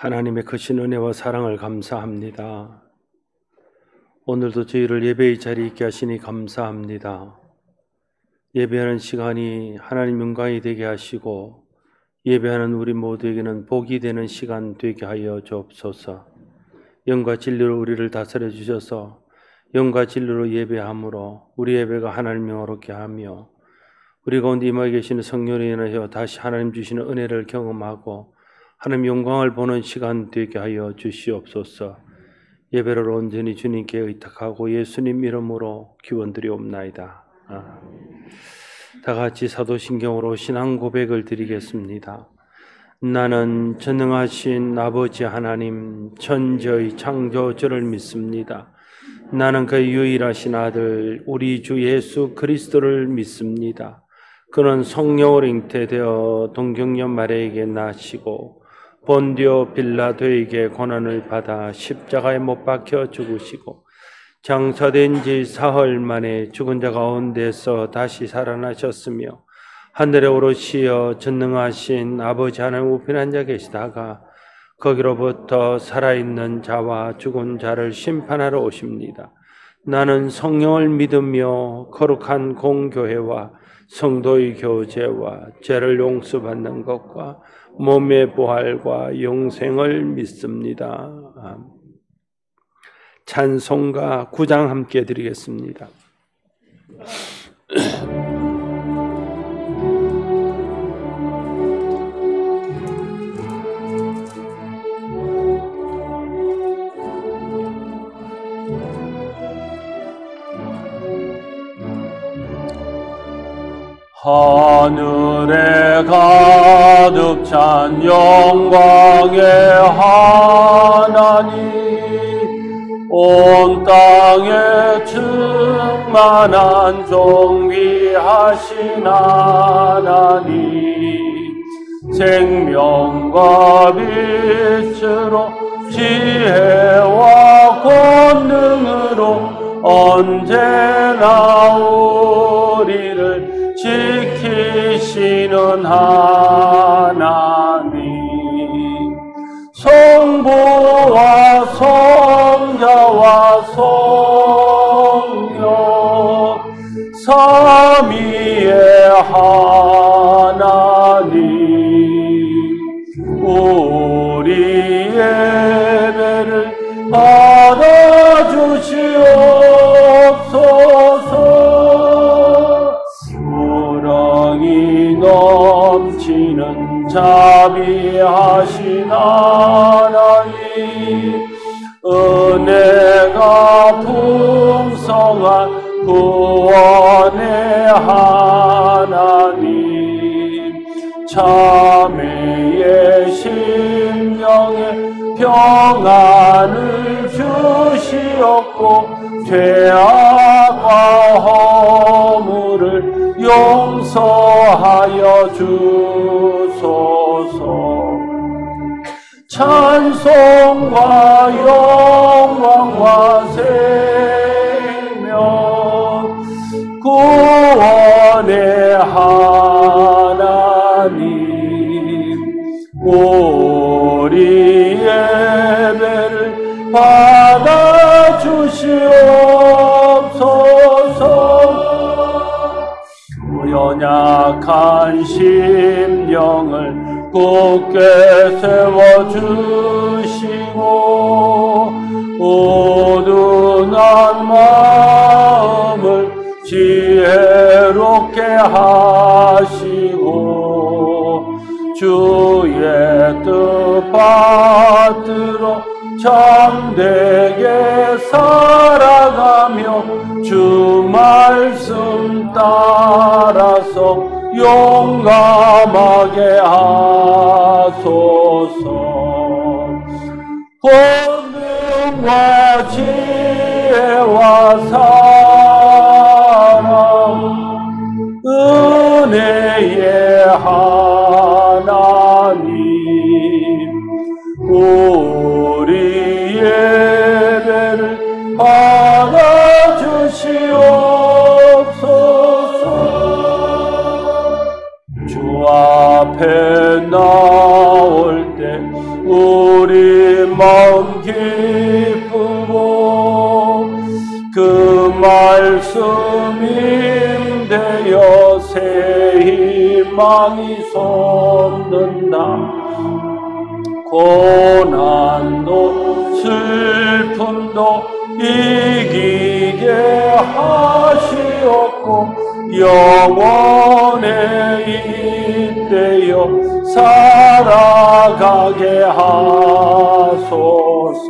하나님의 크신 은혜와 사랑을 감사합니다. 오늘도 저희를 예배의 자리에 있게 하시니 감사합니다. 예배하는 시간이 하나님 영광이 되게 하시고 예배하는 우리 모두에게는 복이 되는 시간 되게 하여 주옵소서. 영과 진리로 우리를 다스려 주셔서 영과 진리로 예배함으로 우리 예배가 하나님 영화롭게 하며 우리 가운데 임하게 계시는 성령을 인하여 다시 하나님 주시는 은혜를 경험하고 하나님 영광을 보는 시간 되게 하여 주시옵소서. 예배를 온전히 주님께 의탁하고 예수님 이름으로 기원드리옵나이다. 다 같이 사도신경으로 신앙 고백을 드리겠습니다. 나는 전능하신 아버지 하나님 천지의 창조주를 믿습니다. 나는 그의 유일하신 아들 우리 주 예수 그리스도를 믿습니다. 그는 성령으로 잉태되어 동정녀 마리아에게 나시고 본디오 빌라도에게 고난을 받아 십자가에 못 박혀 죽으시고 장사된 지 사흘 만에 죽은 자 가운데서 다시 살아나셨으며 하늘에 오르시어 전능하신 아버지 하나님 우편에 앉아 계시다가 거기로부터 살아있는 자와 죽은 자를 심판하러 오십니다. 나는 성령을 믿으며 거룩한 공교회와 성도의 교제와 죄를 용서받는 것과 몸의 부활과 영생을 믿습니다. 찬송가 9장 함께 드리겠습니다. 하늘에 가득 찬 영광의 하나님, 온 땅에 충만한 존귀하신 하나님, 생명과 빛으로 지혜와 권능으로 언제나 우리를 지키시는 하나님, 성부와 성자와 성령 삼위의 하나님, 우리 예배를 받아주시옵소서. 넘치는 자비하신 하나님, 은혜가 풍성한 구원의 하나님, 참회의 심령에 평안을 주시옵고 죄악과 허물을 용서하여 주소서. 찬송과 영광과 생명 구원의 하나님, 우리 예배를 받아주시옵소서. 연약한 심령을 굳게 세워주시고 우둔한 마음을 지혜롭게 하시고 주의 뜻 받들어 참되게 살아가며 주 말씀 따라서 용감하게 하소서. 권능과 지혜와 사랑 은혜의 하나님, 우리 예배를 받아주시옵소서. 주 앞에 나올 때 우리 주님 되어 새 희망이 솟는다. 고난도 슬픔도 이기게 하시옵고 영원에 잇대어 살아가게 하소서.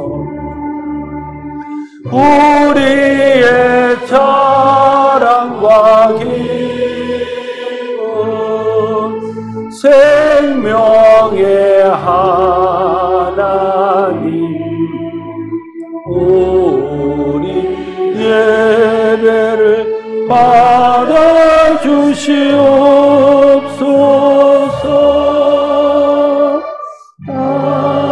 우리의 자랑과 기쁨 생명의 하나님, 우리 예배를 받아 주시옵소서. 아멘.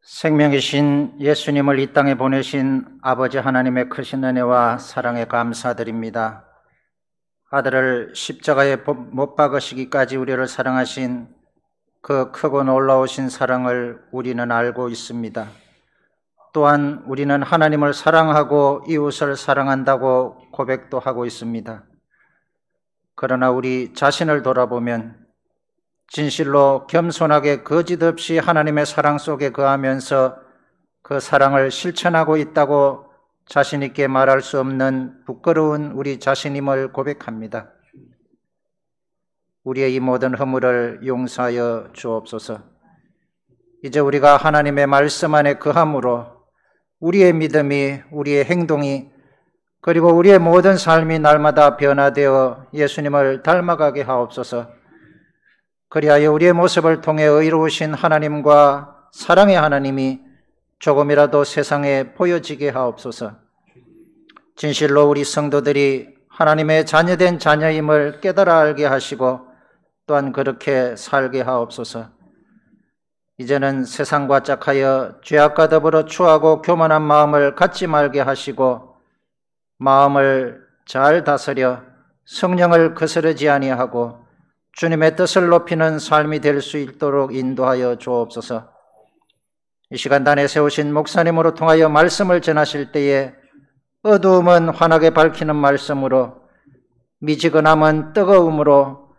생명이신 예수님을 이 땅에 보내신 아버지 하나님의 크신 은혜와 사랑에 감사드립니다. 아들을 십자가에 못 박으시기까지 우리를 사랑하신 그 크고 놀라우신 사랑을 우리는 알고 있습니다. 또한 우리는 하나님을 사랑하고 이웃을 사랑한다고 고백도 하고 있습니다. 그러나 우리 자신을 돌아보면 진실로 겸손하게 거짓 없이 하나님의 사랑 속에 거하면서 그 사랑을 실천하고 있다고 자신 있게 말할 수 없는 부끄러운 우리 자신임을 고백합니다. 우리의 이 모든 허물을 용서하여 주옵소서. 이제 우리가 하나님의 말씀 안에 거함으로 우리의 믿음이, 우리의 행동이, 그리고 우리의 모든 삶이 날마다 변화되어 예수님을 닮아가게 하옵소서. 그리하여 우리의 모습을 통해 의로우신 하나님과 사랑의 하나님이 조금이라도 세상에 보여지게 하옵소서. 진실로 우리 성도들이 하나님의 자녀된 자녀임을 깨달아 알게 하시고 또한 그렇게 살게 하옵소서. 이제는 세상과 짝하여 죄악과 더불어 추하고 교만한 마음을 갖지 말게 하시고 마음을 잘 다스려 성령을 거스르지 아니하고 주님의 뜻을 높이는 삶이 될 수 있도록 인도하여 주옵소서. 이 시간단에 세우신 목사님으로 통하여 말씀을 전하실 때에 어두움은 환하게 밝히는 말씀으로, 미지근함은 뜨거움으로,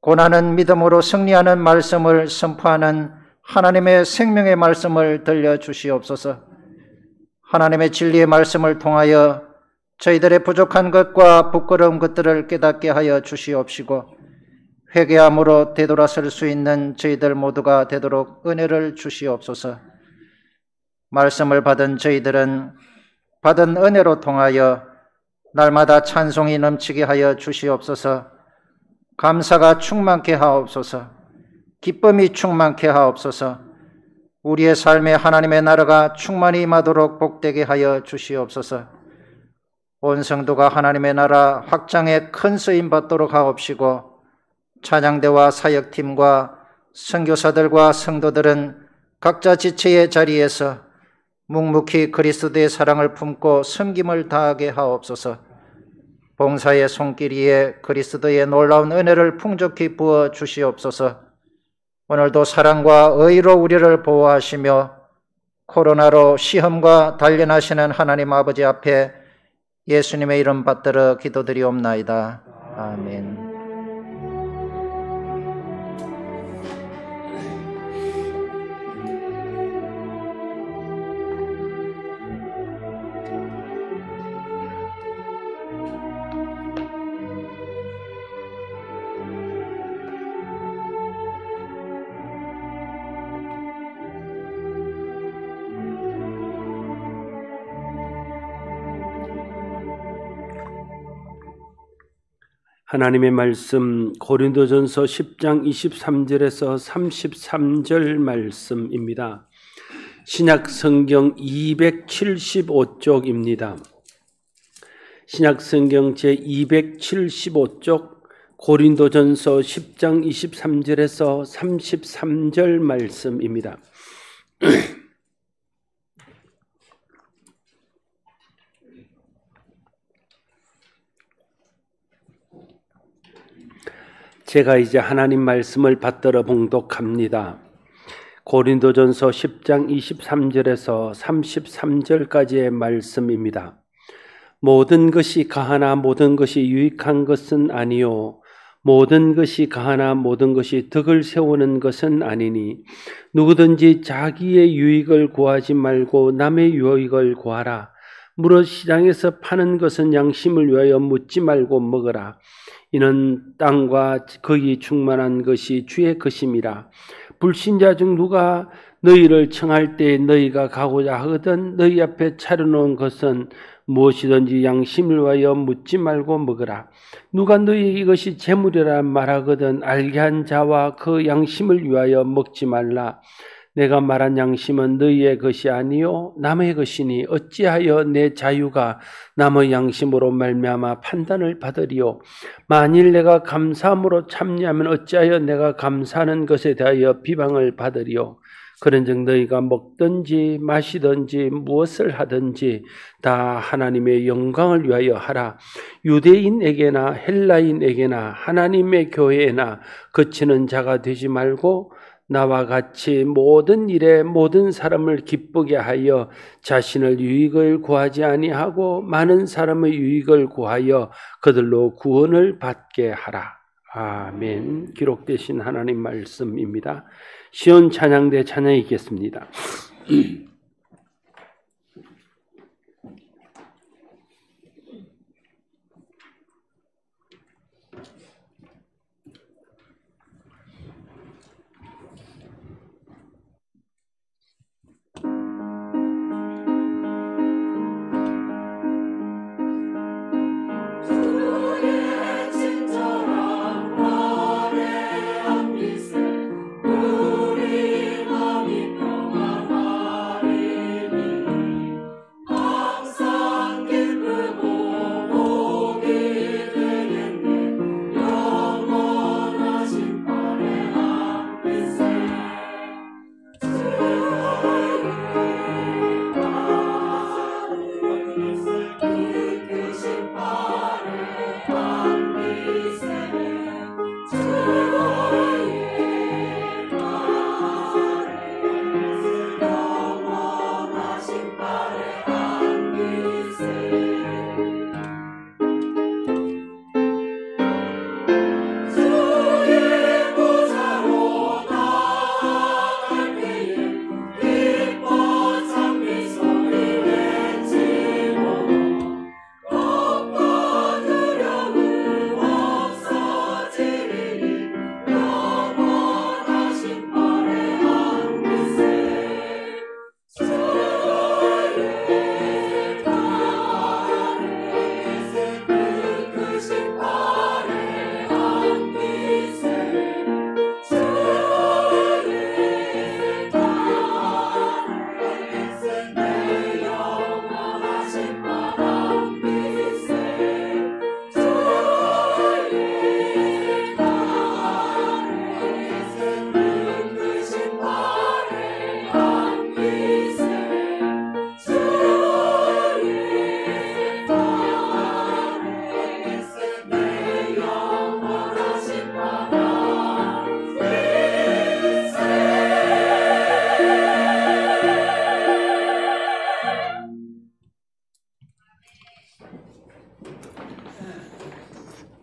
고난은 믿음으로 승리하는 말씀을 선포하는 하나님의 생명의 말씀을 들려주시옵소서. 하나님의 진리의 말씀을 통하여 저희들의 부족한 것과 부끄러운 것들을 깨닫게 하여 주시옵시고 회개함으로 되돌아설 수 있는 저희들 모두가 되도록 은혜를 주시옵소서. 말씀을 받은 저희들은 받은 은혜로 통하여 날마다 찬송이 넘치게 하여 주시옵소서. 감사가 충만케 하옵소서. 기쁨이 충만케 하옵소서. 우리의 삶에 하나님의 나라가 충만히 임하도록 복되게 하여 주시옵소서. 온 성도가 하나님의 나라 확장에 큰 쓰임 받도록 하옵시고 찬양대와 사역팀과 선교사들과 성도들은 각자 지체의 자리에서 묵묵히 그리스도의 사랑을 품고 섬김을 다하게 하옵소서. 봉사의 손길 위에 그리스도의 놀라운 은혜를 풍족히 부어 주시옵소서. 오늘도 사랑과 의로 우리를 보호하시며 코로나로 시험과 단련하시는 하나님 아버지 앞에 예수님의 이름 받들어 기도드리옵나이다. 아멘. 하나님의 말씀 고린도전서 10장 23절에서 33절 말씀입니다. 신약 성경 275쪽입니다. 신약 성경 제275쪽 고린도전서 10장 23절에서 33절 말씀입니다. 제가 이제 하나님 말씀을 받들어 봉독합니다. 고린도전서 10장 23절에서 33절까지의 말씀입니다. 모든 것이 가하나 모든 것이 유익한 것은 아니요 모든 것이 가하나 모든 것이 덕을 세우는 것은 아니니 누구든지 자기의 유익을 구하지 말고 남의 유익을 구하라. 무릇 시장에서 파는 것은 양심을 위하여 묻지 말고 먹으라. 이는 땅과 거기 충만한 것이 주의 것임이라. 불신자 중 누가 너희를 청할 때 너희가 가고자 하거든 너희 앞에 차려놓은 것은 무엇이든지 양심을 위하여 묻지 말고 먹으라. 누가 너희에게 이것이 재물이라 말하거든 알게 한 자와 그 양심을 위하여 먹지 말라. 내가 말한 양심은 너희의 것이 아니요 남의 것이니 어찌하여 내 자유가 남의 양심으로 말미암아 판단을 받으리요. 만일 내가 감사함으로 참여하면 어찌하여 내가 감사하는 것에 대하여 비방을 받으리요. 그런즉 너희가 먹든지 마시든지 무엇을 하든지 다 하나님의 영광을 위하여 하라. 유대인에게나 헬라인에게나 하나님의 교회에나 그치는 자가 되지 말고 나와 같이 모든 일에 모든 사람을 기쁘게 하여 자신의 유익을 구하지 아니하고 많은 사람의 유익을 구하여 그들로 구원을 받게 하라. 아멘. 기록되신 하나님 말씀입니다. 시온 찬양대 찬양이 있겠습니다.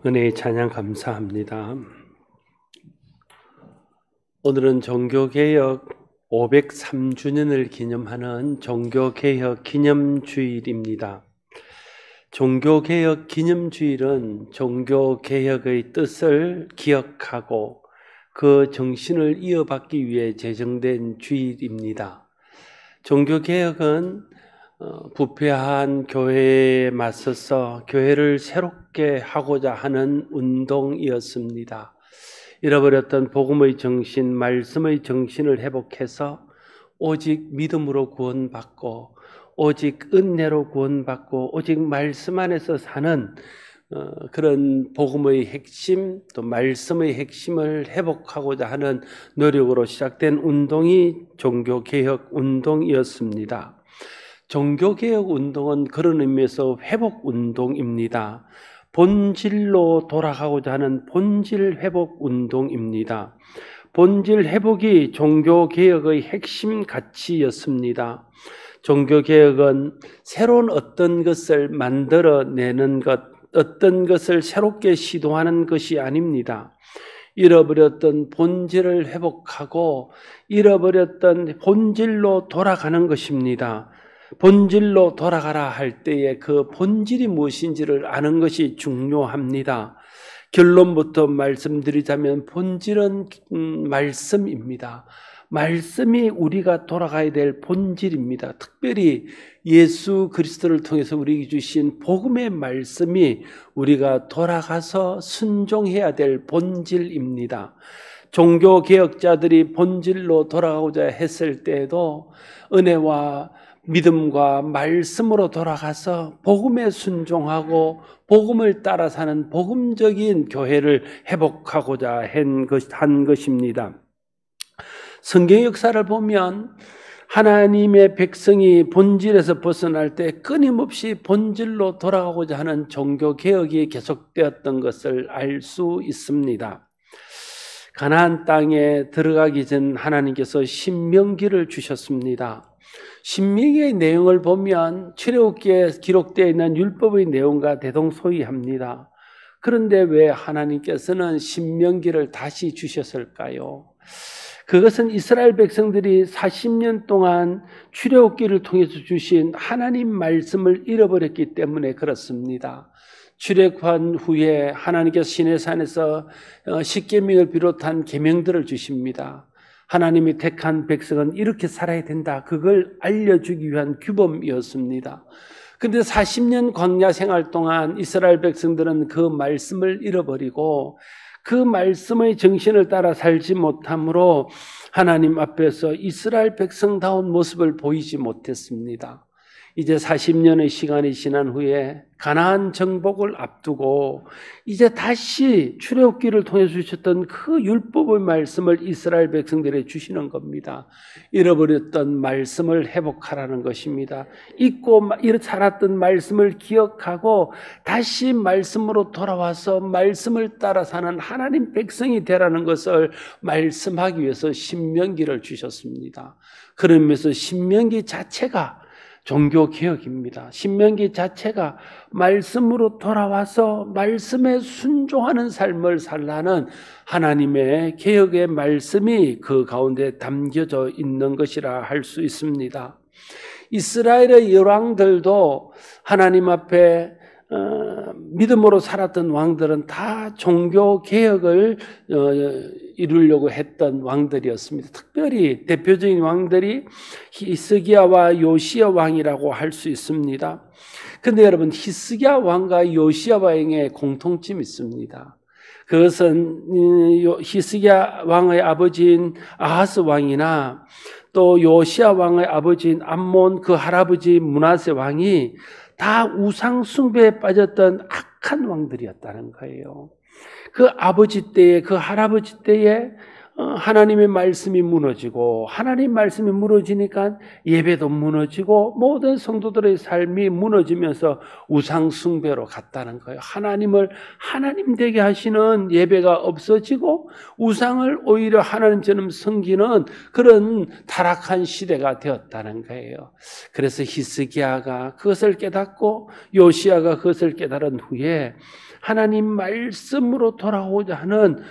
은혜의 찬양 감사합니다. 오늘은 종교개혁 503주년을 기념하는 종교개혁 기념주일입니다. 종교개혁 기념주일은 종교개혁의 뜻을 기억하고 그 정신을 이어받기 위해 제정된 주일입니다. 종교개혁은 부패한 교회에 맞서서 교회를 새롭게 하고자 하는 운동이었습니다. 잃어버렸던 복음의 정신, 말씀의 정신을 회복해서 오직 믿음으로 구원받고 오직 은혜로 구원받고 오직 말씀 안에서 사는 그런 복음의 핵심 또 말씀의 핵심을 회복하고자 하는 노력으로 시작된 운동이 종교개혁 운동이었습니다. 종교개혁 운동은 그런 의미에서 회복운동입니다. 본질로 돌아가고자 하는 본질 회복 운동입니다. 본질 회복이 종교개혁의 핵심 가치였습니다. 종교개혁은 새로운 어떤 것을 만들어내는 것, 어떤 것을 새롭게 시도하는 것이 아닙니다. 잃어버렸던 본질을 회복하고 잃어버렸던 본질로 돌아가는 것입니다. 본질로 돌아가라 할 때에 그 본질이 무엇인지를 아는 것이 중요합니다. 결론부터 말씀드리자면 본질은 말씀입니다. 말씀이 우리가 돌아가야 될 본질입니다. 특별히 예수 그리스도를 통해서 우리에게 주신 복음의 말씀이 우리가 돌아가서 순종해야 될 본질입니다. 종교개혁자들이 본질로 돌아가고자 했을 때에도 은혜와 믿음과 말씀으로 돌아가서 복음에 순종하고 복음을 따라 사는 복음적인 교회를 회복하고자 한 것입니다. 성경 역사를 보면 하나님의 백성이 본질에서 벗어날 때 끊임없이 본질로 돌아가고자 하는 종교개혁이 계속되었던 것을 알 수 있습니다. 가나안 땅에 들어가기 전 하나님께서 신명기를 주셨습니다. 신명기의 내용을 보면 출애굽기에 기록되어 있는 율법의 내용과 대동소이합니다. 그런데 왜 하나님께서는 신명기를 다시 주셨을까요? 그것은 이스라엘 백성들이 40년 동안 출애굽기를 통해서 주신 하나님 말씀을 잃어버렸기 때문에 그렇습니다. 출애굽한 후에 하나님께서 시내산에서 십계명을 비롯한 계명들을 주십니다. 하나님이 택한 백성은 이렇게 살아야 된다. 그걸 알려주기 위한 규범이었습니다. 그런데 40년 광야 생활 동안 이스라엘 백성들은 그 말씀을 잃어버리고 그 말씀의 정신을 따라 살지 못함으로 하나님 앞에서 이스라엘 백성다운 모습을 보이지 못했습니다. 이제 40년의 시간이 지난 후에 가나안 정복을 앞두고 이제 다시 출애굽기를 통해 주셨던 그 율법의 말씀을 이스라엘 백성들에게 주시는 겁니다. 잃어버렸던 말씀을 회복하라는 것입니다. 잊고 살았던 말씀을 기억하고 다시 말씀으로 돌아와서 말씀을 따라 사는 하나님 백성이 되라는 것을 말씀하기 위해서 신명기를 주셨습니다. 그러면서 신명기 자체가 종교개혁입니다. 신명기 자체가 말씀으로 돌아와서 말씀에 순종하는 삶을 살라는 하나님의 개혁의 말씀이 그 가운데 담겨져 있는 것이라 할 수 있습니다. 이스라엘의 열왕들도 하나님 앞에 믿음으로 살았던 왕들은 다 종교개혁을 이루려고 했던 왕들이었습니다. 특별히 대표적인 왕들이 히스기야와 요시야 왕이라고 할 수 있습니다. 그런데 여러분, 히스기야 왕과 요시야 왕의 공통점이 있습니다. 그것은 히스기야 왕의 아버지인 아하스 왕이나 또 요시야 왕의 아버지인 암몬 그 할아버지 므낫세 왕이 다 우상 숭배에 빠졌던 악한 왕들이었다는 거예요. 그 아버지 때에, 그 할아버지 때에 하나님의 말씀이 무너지고, 하나님 말씀이 무너지니까 예배도 무너지고 모든 성도들의 삶이 무너지면서 우상 숭배로 갔다는 거예요. 하나님을 하나님 되게 하시는 예배가 없어지고 우상을 오히려 하나님처럼 섬기는 그런 타락한 시대가 되었다는 거예요. 그래서 히스기야가 그것을 깨닫고 요시야가 그것을 깨달은 후에 하나님 말씀으로 돌아오고자 하는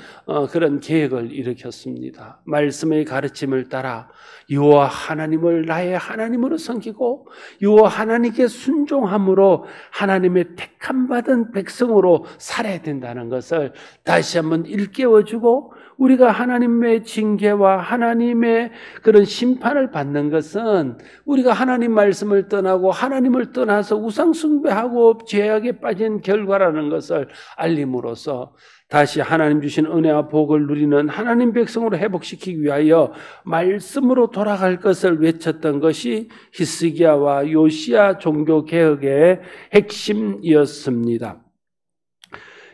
그런 계획을 일으켰습니다. 말씀의 가르침을 따라 여호와 하나님을 나의 하나님으로 섬기고 여호와 하나님께 순종함으로 하나님의 택함받은 백성으로 살아야 된다는 것을 다시 한번 일깨워주고, 우리가 하나님의 징계와 하나님의 그런 심판을 받는 것은 우리가 하나님 말씀을 떠나고 하나님을 떠나서 우상 숭배하고 죄악에 빠진 결과라는 것을 알림으로써 다시 하나님 주신 은혜와 복을 누리는 하나님 백성으로 회복시키기 위하여 말씀으로 돌아갈 것을 외쳤던 것이 히스기야와 요시야 종교개혁의 핵심이었습니다.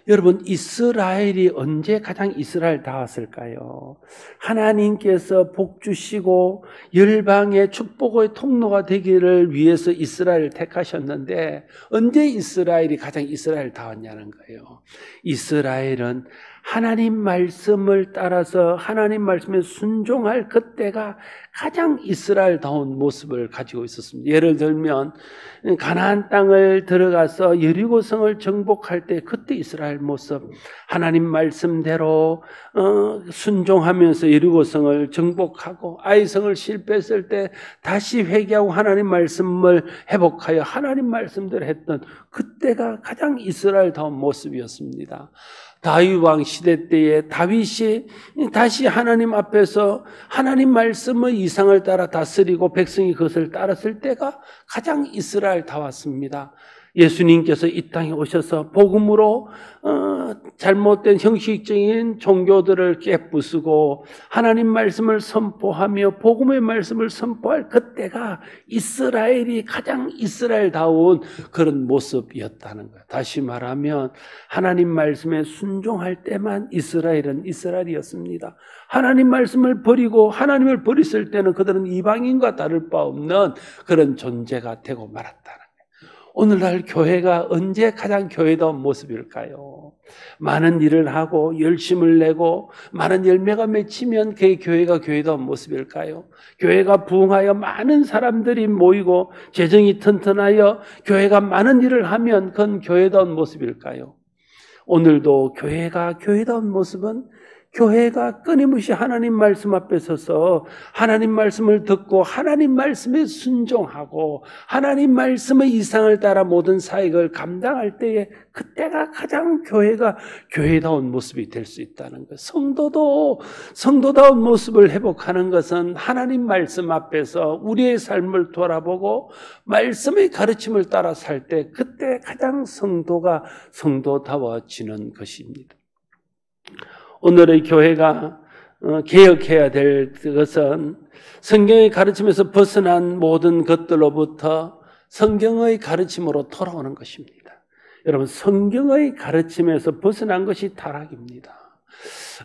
여러분, 이스라엘이 언제 가장 이스라엘다웠을까요? 하나님께서 복 주시고 열방의 축복의 통로가 되기를 위해서 이스라엘을 택하셨는데 언제 이스라엘이 가장 이스라엘다웠냐는 거예요. 이스라엘은 하나님 말씀을 따라서 하나님 말씀에 순종할 그때가 가장 이스라엘다운 모습을 가지고 있었습니다. 예를 들면 가나안 땅을 들어가서 여리고성을 정복할 때 그때 이스라엘 모습, 하나님 말씀대로 순종하면서 여리고성을 정복하고 아이성을 실패했을 때 다시 회개하고 하나님 말씀을 회복하여 하나님 말씀대로 했던 그때가 가장 이스라엘다운 모습이었습니다. 다윗 왕 시대 때에 다윗이 다시 하나님 앞에서 하나님 말씀의 이상을 따라 다스리고 백성이 그것을 따랐을 때가 가장 이스라엘다웠습니다. 예수님께서 이 땅에 오셔서 복음으로 잘못된 형식적인 종교들을 깨부수고 하나님 말씀을 선포하며 복음의 말씀을 선포할 그때가 이스라엘이 가장 이스라엘다운 그런 모습이었다는 거예요. 다시 말하면 하나님 말씀에 순종할 때만 이스라엘은 이스라엘이었습니다. 하나님 말씀을 버리고 하나님을 버렸을 때는 그들은 이방인과 다를 바 없는 그런 존재가 되고 말았다는 거예요. 오늘날 교회가 언제 가장 교회다운 모습일까요? 많은 일을 하고 열심을 내고 많은 열매가 맺히면 그게 교회가 교회다운 모습일까요? 교회가 부흥하여 많은 사람들이 모이고 재정이 튼튼하여 교회가 많은 일을 하면 그건 교회다운 모습일까요? 오늘도 교회가 교회다운 모습은 교회가 끊임없이 하나님 말씀 앞에 서서 하나님 말씀을 듣고 하나님 말씀에 순종하고 하나님 말씀의 이상을 따라 모든 사역을 감당할 때에 그때가 가장 교회가 교회다운 모습이 될 수 있다는 것. 성도도 성도다운 모습을 회복하는 것은 하나님 말씀 앞에서 우리의 삶을 돌아보고 말씀의 가르침을 따라 살 때 그때 가장 성도가 성도다워지는 것입니다. 오늘의 교회가 개혁해야 될 것은 성경의 가르침에서 벗어난 모든 것들로부터 성경의 가르침으로 돌아오는 것입니다. 여러분, 성경의 가르침에서 벗어난 것이 타락입니다.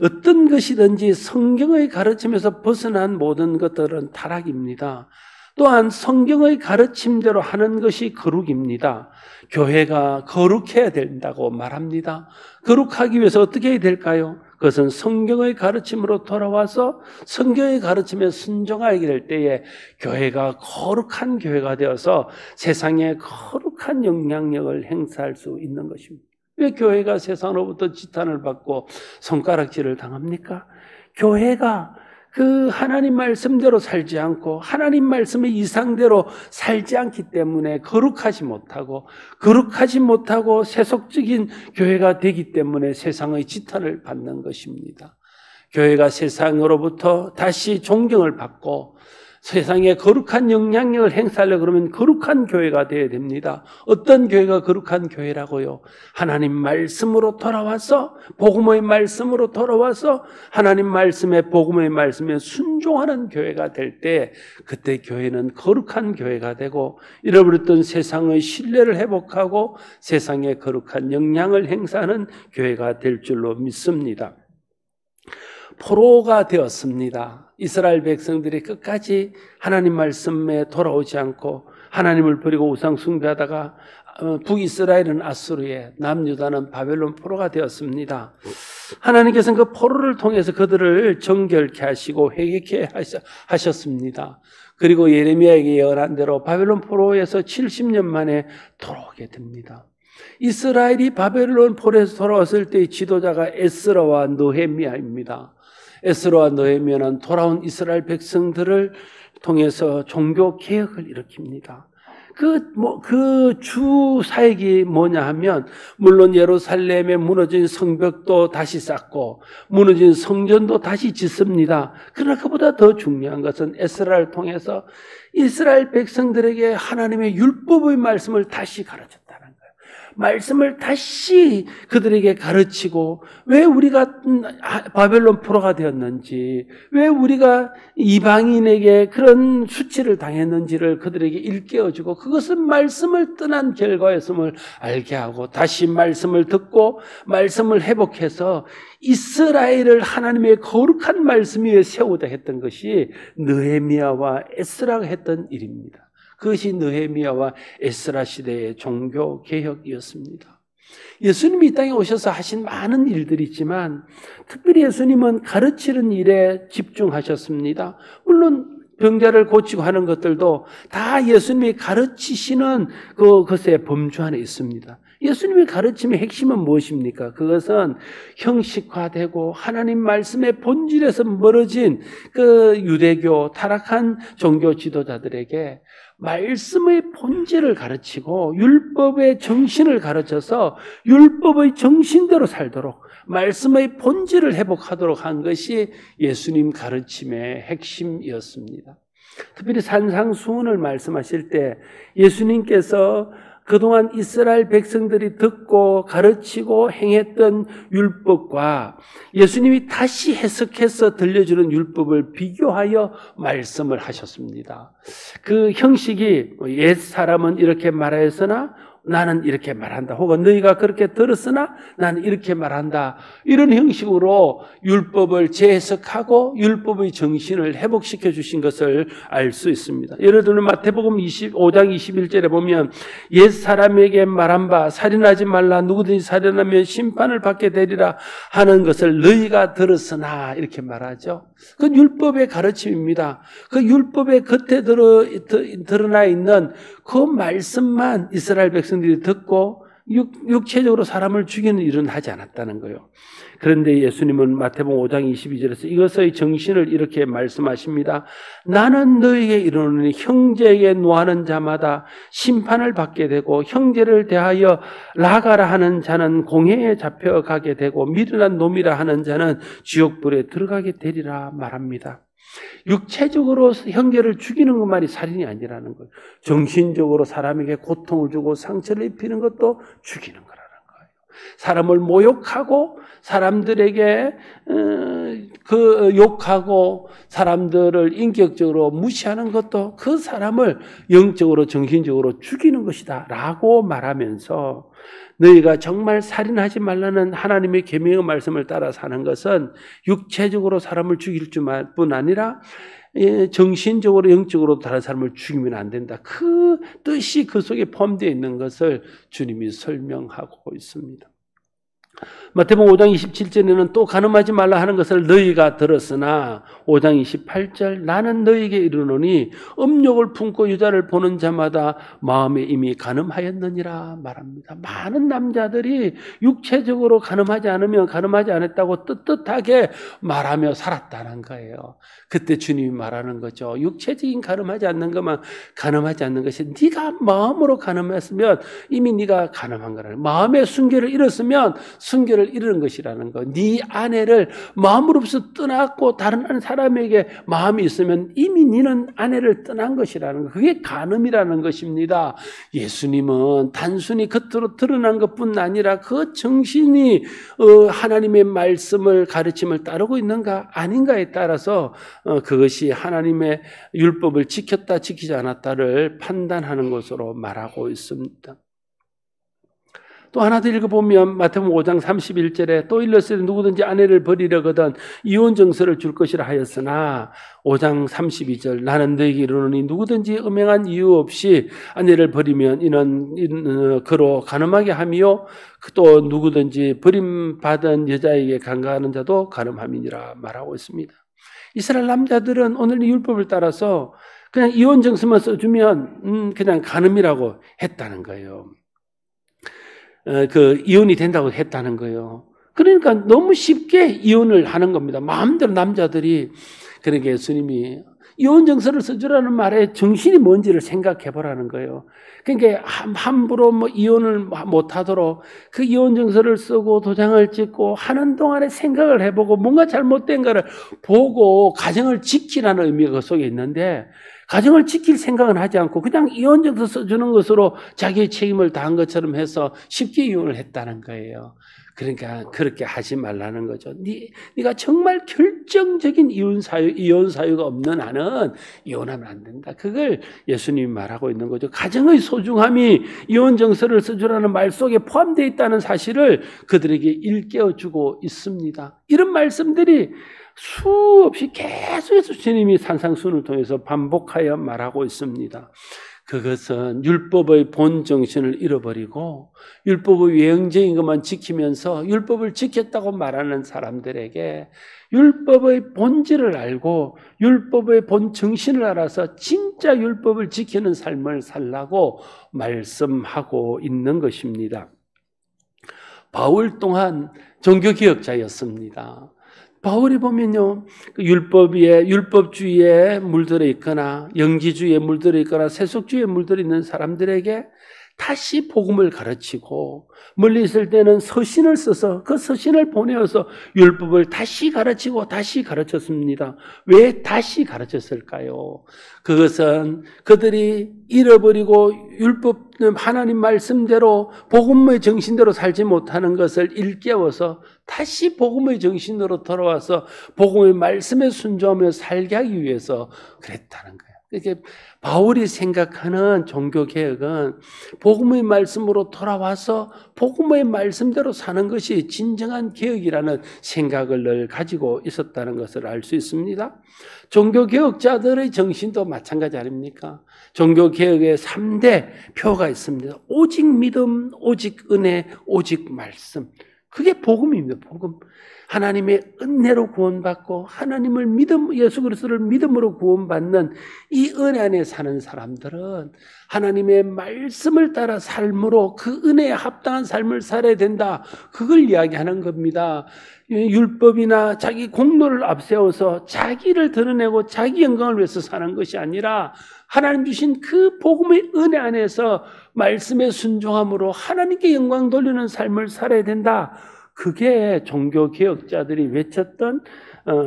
어떤 것이든지 성경의 가르침에서 벗어난 모든 것들은 타락입니다. 또한 성경의 가르침대로 하는 것이 거룩입니다. 교회가 거룩해야 된다고 말합니다. 거룩하기 위해서 어떻게 해야 될까요? 그것은 성경의 가르침으로 돌아와서 성경의 가르침에 순종하게 될 때에 교회가 거룩한 교회가 되어서 세상에 거룩한 영향력을 행사할 수 있는 것입니다. 왜 교회가 세상으로부터 지탄을 받고 손가락질을 당합니까? 교회가 그 하나님 말씀대로 살지 않고 하나님 말씀의 이상대로 살지 않기 때문에 거룩하지 못하고 세속적인 교회가 되기 때문에 세상의 지탄을 받는 것입니다. 교회가 세상으로부터 다시 존경을 받고 세상에 거룩한 영향력을 행사하려고 그러면 거룩한 교회가 되어야 됩니다. 어떤 교회가 거룩한 교회라고요? 하나님 말씀으로 돌아와서 복음의 말씀으로 돌아와서 하나님 말씀에 복음의 말씀에 순종하는 교회가 될 때 그때 교회는 거룩한 교회가 되고 잃어버렸던 세상의 신뢰를 회복하고 세상에 거룩한 영향을 행사하는 교회가 될 줄로 믿습니다. 포로가 되었습니다. 이스라엘 백성들이 끝까지 하나님 말씀에 돌아오지 않고 하나님을 버리고 우상 숭배하다가 북이스라엘은 아수르에, 남유다는 바벨론 포로가 되었습니다. 하나님께서는 그 포로를 통해서 그들을 정결케 하시고 회개케 하셨습니다. 그리고 예레미야에게 예언한 대로 바벨론 포로에서 70년 만에 돌아오게 됩니다. 이스라엘이 바벨론 포로에서 돌아왔을 때의 지도자가 에스라와 느헤미야입니다. 에스라와 느헤미야는 돌아온 이스라엘 백성들을 통해서 종교 개혁을 일으킵니다. 그 주 사역이 뭐냐 하면, 물론 예루살렘에 무너진 성벽도 다시 쌓고 무너진 성전도 다시 짓습니다. 그러나 그보다 더 중요한 것은 에스라를 통해서 이스라엘 백성들에게 하나님의 율법의 말씀을 다시 가르쳤다는 거예요. 말씀을 다시 그들에게 가르치고 왜 우리가 바벨론 포로가 되었는지, 왜 우리가 이방인에게 그런 수치를 당했는지를 그들에게 일깨워주고 그것은 말씀을 떠난 결과였음을 알게 하고 다시 말씀을 듣고 말씀을 회복해서 이스라엘을 하나님의 거룩한 말씀 위에 세우다 했던 것이 느헤미야와 에스라가 했던 일입니다. 그것이 느헤미야와 에스라 시대의 종교 개혁이었습니다. 예수님이 이 땅에 오셔서 하신 많은 일들이 있지만 특별히 예수님은 가르치는 일에 집중하셨습니다. 물론 병자를 고치고 하는 것들도 다 예수님이 가르치시는 그것의 범주 안에 있습니다. 예수님의 가르침의 핵심은 무엇입니까? 그것은 형식화되고 하나님 말씀의 본질에서 멀어진 그 유대교 타락한 종교 지도자들에게 말씀의 본질을 가르치고 율법의 정신을 가르쳐서 율법의 정신대로 살도록 말씀의 본질을 회복하도록 한 것이 예수님 가르침의 핵심이었습니다. 특별히 산상수훈을 말씀하실 때 예수님께서 그동안 이스라엘 백성들이 듣고 가르치고 행했던 율법과 예수님이 다시 해석해서 들려주는 율법을 비교하여 말씀을 하셨습니다. 그 형식이 옛 사람은 이렇게 말하였으나 나는 이렇게 말한다. 혹은 너희가 그렇게 들었으나 나는 이렇게 말한다. 이런 형식으로 율법을 재해석하고 율법의 정신을 회복시켜 주신 것을 알 수 있습니다. 예를 들면 마태복음 5장 21절에 보면 옛 사람에게 말한 바 살인하지 말라, 누구든지 살인하면 심판을 받게 되리라 하는 것을 너희가 들었으나 이렇게 말하죠. 그 율법의 가르침입니다. 그 율법의 겉에 드러나 있는 그 말씀만 이스라엘 백성들이 듣고 육체적으로 사람을 죽이는 일은 하지 않았다는 거예요. 그런데 예수님은 마태복음 5장 22절에서 이것의 정신을 이렇게 말씀하십니다. 나는 너희에게 이르노니 형제에게 노하는 자마다 심판을 받게 되고 형제를 대하여 나가라 하는 자는 공회에 잡혀가게 되고 미련한 놈이라 하는 자는 지옥불에 들어가게 되리라 말합니다. 육체적으로 형제를 죽이는 것만이 살인이 아니라는 거예요. 정신적으로 사람에게 고통을 주고 상처를 입히는 것도 죽이는 거라는 거예요. 사람을 모욕하고 사람들에게 욕하고 사람들을 인격적으로 무시하는 것도 그 사람을 영적으로 정신적으로 죽이는 것이다 라고 말하면서 너희가 정말 살인하지 말라는 하나님의 계명의 말씀을 따라 사는 것은 육체적으로 사람을 죽일 뿐 아니라 정신적으로 영적으로 다른 사람을 죽이면 안 된다. 그 뜻이 그 속에 포함되어 있는 것을 주님이 설명하고 있습니다. 마태복음 5장 27절에는 또 간음하지 말라 하는 것을 너희가 들었으나 5장 28절 나는 너희에게 이르노니 음욕을 품고 여자를 보는 자마다 마음에 이미 간음하였느니라 말합니다. 많은 남자들이 육체적으로 간음하지 않으면 간음하지 않았다고 떳떳하게 말하며 살았다는 거예요. 그때 주님이 말하는 거죠. 육체적인 간음하지 않는 것만 간음하지 않는 것이 네가 마음으로 간음했으면 이미 네가 간음한 거라는 거예요. 마음의 순결을 잃었으면 순결을 잃은 것이라는 거. 네 아내를 마음으로부터 떠났고 다른 사람에게 마음이 있으면 이미 네는 아내를 떠난 것이라는 거. 그게 간음이라는 것입니다. 예수님은 단순히 겉으로 드러난 것뿐 아니라 그 정신이 하나님의 말씀을 가르침을 따르고 있는가 아닌가에 따라서 그것이 하나님의 율법을 지켰다 지키지 않았다를 판단하는 것으로 말하고 있습니다. 또 하나 더 읽어보면 마태복음 5장 31절에 또 일렀으니 누구든지 아내를 버리려거든 이혼 정서를 줄 것이라 하였으나 5장 32절 나는 너희에게 이르노니 누구든지 음행한 이유 없이 아내를 버리면 이는 그로 간음하게 하며 또 누구든지 버림받은 여자에게 간과하는 자도 간음함이니라 말하고 있습니다. 이스라엘 남자들은 오늘 이 율법을 따라서 그냥 이혼 정서만 써주면 그냥 간음이라고 했다는 거예요. 이혼이 된다고 했다는 거예요. 그러니까 너무 쉽게 이혼을 하는 겁니다. 마음대로 남자들이. 그러니까 예수님이 이혼 정서를 써주라는 말에 정신이 뭔지를 생각해 보라는 거예요. 그러니까 함부로 이혼을 못하도록 그 이혼 정서를 쓰고 도장을 찍고 하는 동안에 생각을 해보고 뭔가 잘못된 거를 보고 가정을 지키라는 의미가 그 속에 있는데 가정을 지킬 생각은 하지 않고 그냥 이혼정서 써주는 것으로 자기의 책임을 다한 것처럼 해서 쉽게 이혼을 했다는 거예요. 그러니까 그렇게 하지 말라는 거죠. 네가 정말 결정적인 이혼 사유가 없는 한은 이혼하면 안 된다. 그걸 예수님이 말하고 있는 거죠. 가정의 소중함이 이혼 정서를 써주라는 말 속에 포함되어 있다는 사실을 그들에게 일깨워주고 있습니다. 이런 말씀들이 수없이 계속해서 주님이 산상순을 통해서 반복하여 말하고 있습니다. 그것은 율법의 본 정신을 잃어버리고 율법의 외형적인 것만 지키면서 율법을 지켰다고 말하는 사람들에게 율법의 본질을 알고 율법의 본 정신을 알아서 진짜 율법을 지키는 삶을 살라고 말씀하고 있는 것입니다. 바울 또한 종교개혁자였습니다. 바울이 보면요, 율법주의에 물들어 있거나 영지주의에 물들어 있거나 세속주의에 물들어 있는 사람들에게 다시 복음을 가르치고, 멀리 있을 때는 서신을 써서 그 서신을 보내어서 율법을 다시 가르치고 다시 가르쳤습니다. 왜 다시 가르쳤을까요? 그것은 그들이 잃어버리고 율법 하나님 말씀대로 복음의 정신대로 살지 못하는 것을 일깨워서 다시 복음의 정신으로 돌아와서 복음의 말씀에 순종하며 살게 하기 위해서 그랬다는 거예요. 이렇게 바울이 생각하는 종교개혁은 복음의 말씀으로 돌아와서 복음의 말씀대로 사는 것이 진정한 개혁이라는 생각을 늘 가지고 있었다는 것을 알 수 있습니다. 종교개혁자들의 정신도 마찬가지 아닙니까? 종교개혁의 3대 표가 있습니다. 오직 믿음, 오직 은혜, 오직 말씀. 그게 복음입니다. 복음. 하나님의 은혜로 구원받고 하나님을 예수 그리스도를 믿음으로 구원받는 이 은혜 안에 사는 사람들은 하나님의 말씀을 따라 삶으로 그 은혜에 합당한 삶을 살아야 된다. 그걸 이야기하는 겁니다. 율법이나 자기 공로를 앞세워서 자기를 드러내고 자기 영광을 위해서 사는 것이 아니라 하나님 주신 그 복음의 은혜 안에서 말씀에 순종함으로 하나님께 영광 돌리는 삶을 살아야 된다. 그게 종교개혁자들이 외쳤던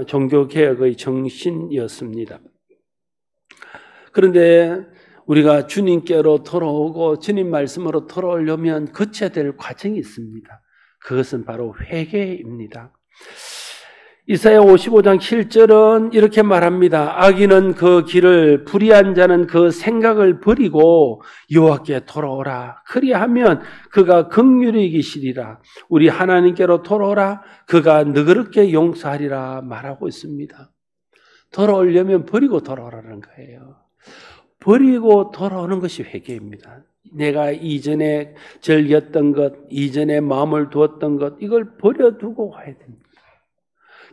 종교개혁의 정신이었습니다. 그런데 우리가 주님께로 돌아오고 주님 말씀으로 돌아오려면 거쳐야 될 과정이 있습니다. 그것은 바로 회개입니다. 이사야 55장 7절은 이렇게 말합니다. 악인은 그 길을, 불의한 자는 그 생각을 버리고 여호와께 돌아오라. 그리하면 그가 긍휼히 계시리라. 우리 하나님께로 돌아오라. 그가 너그럽게 용서하리라 말하고 있습니다. 돌아오려면 버리고 돌아오라는 거예요. 버리고 돌아오는 것이 회개입니다. 내가 이전에 즐겼던 것, 이전에 마음을 두었던 것, 이걸 버려두고 와야 됩니다.